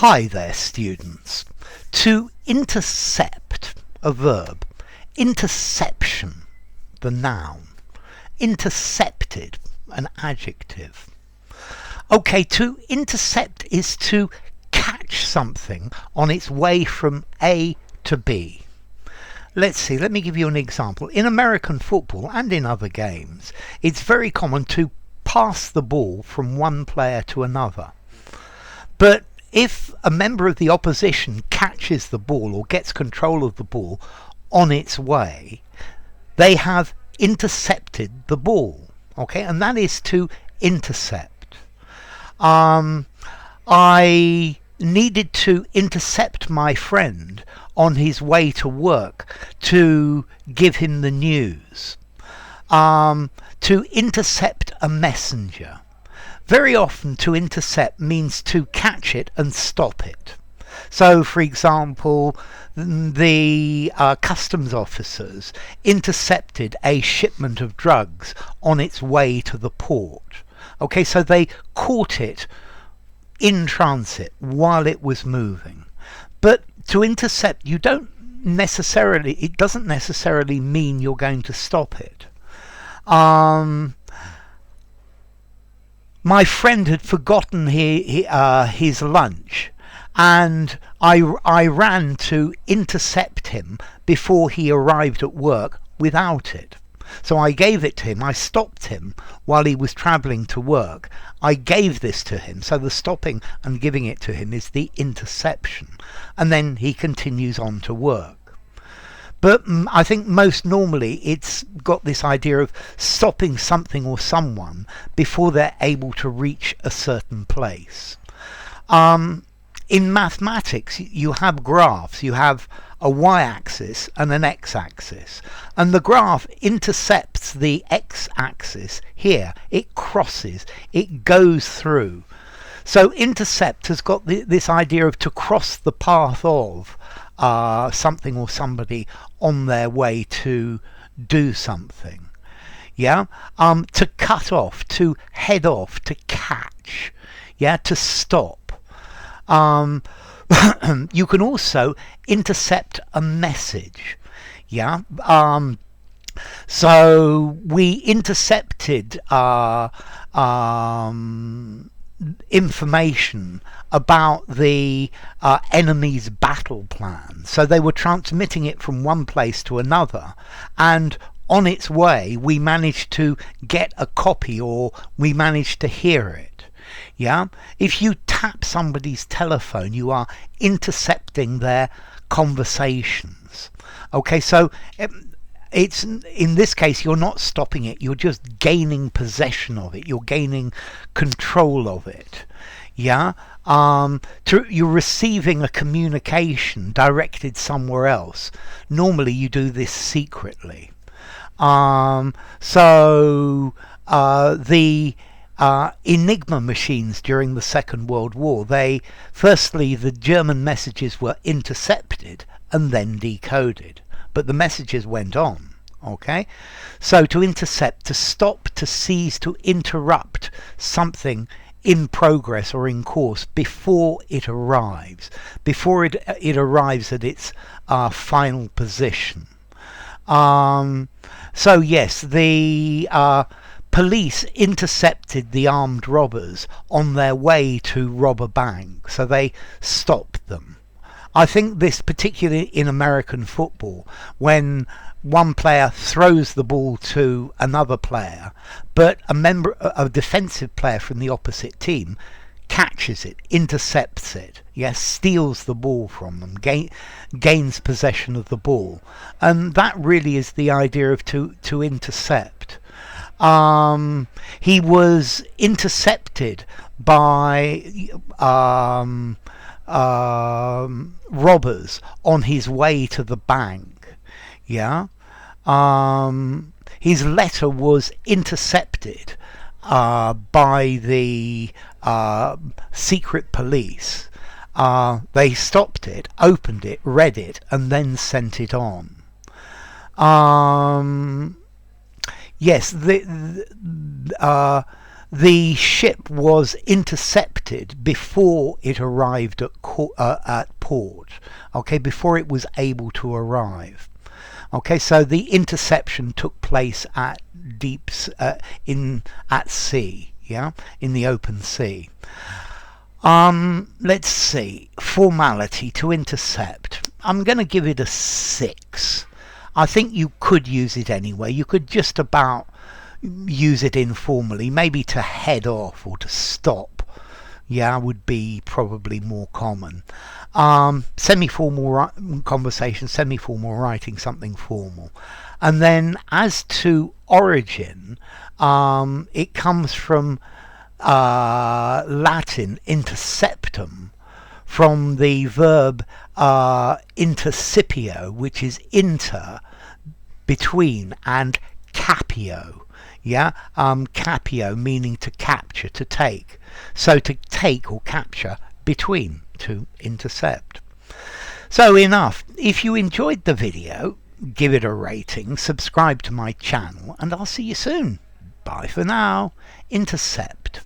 Hi there, students. To intercept, a verb. Interception, the noun. Intercepted, an adjective. Okay, to intercept is to catch something on its way from A to B. Let's see, let me give you an example. In American football and in other games, it's very common to pass the ball from one player to another. But if a member of the opposition catches the ball or gets control of the ball on its way, they have intercepted the ball. Okay, and that is to intercept. I needed to intercept my friend on his way to work to give him the news. To intercept a messenger. Very often to intercept means to catch it and stop it. So, for example, the customs officers intercepted a shipment of drugs on its way to the port. Okay, so they caught it in transit while it was moving. But to intercept, it doesn't necessarily mean you're going to stop it. My friend had forgotten his lunch, and I ran to intercept him before he arrived at work without it. So I gave it to him. I stopped him while he was travelling to work. I gave this to him. So the stopping and giving it to him is the interception. And then he continues on to work. But I think most normally it's got this idea of stopping something or someone before they're able to reach a certain place. In mathematics, you have graphs. You have a y-axis and an x-axis. And the graph intercepts the x-axis here. It crosses. It goes through. So intercept has got this idea of to cross the path of something or somebody on their way to do something. Yeah, to cut off, to head off, to catch. Yeah, to stop. You can also intercept a message. Yeah. So we intercepted information about the enemy's battle plan. So they were transmitting it from one place to another, and on its way we managed to get a copy, or we managed to hear it. Yeah, if you tap somebody's telephone, you are intercepting their conversations. Okay, so it's, in this case, you're not stopping it, you're just gaining possession of it, you're gaining control of it. Yeah, you're receiving a communication directed somewhere else. Normally you do this secretly. So the Enigma machines during the Second World War, firstly the German messages were intercepted and then decoded, but the messages went on. Okay, so to intercept, to stop, to seize, to interrupt something in progress or in course before it arrives, before it arrives at its final position. So yes, the police intercepted the armed robbers on their way to rob a bank, so they stopped them. I think this particularly in American football, when one player throws the ball to another player, but a defensive player from the opposite team catches it, intercepts it, yes, steals the ball from them, gains possession of the ball. And that really is the idea of to intercept. He was intercepted by robbers on his way to the bank. Yeah, his letter was intercepted by the secret police. They stopped it, opened it, read it, and then sent it on. Yes, the ship was intercepted before it arrived at port. Okay, before it was able to arrive. Okay, so the interception took place at at sea, yeah, in the open sea. Let's see, formality to intercept. I'm going to give it a 6. I think you could use it anyway. You could just about use it informally, maybe to head off or to stop. Yeah, would be probably more common. Semi-formal conversation, semi-formal writing, something formal. And then as to origin, it comes from Latin interceptum, from the verb intercipio, which is inter, between, and capio. Yeah, capio meaning to capture, to take. So to take or capture, between, to intercept. So enough. If you enjoyed the video, give it a rating, subscribe to my channel, and I'll see you soon. Bye for now. Intercept.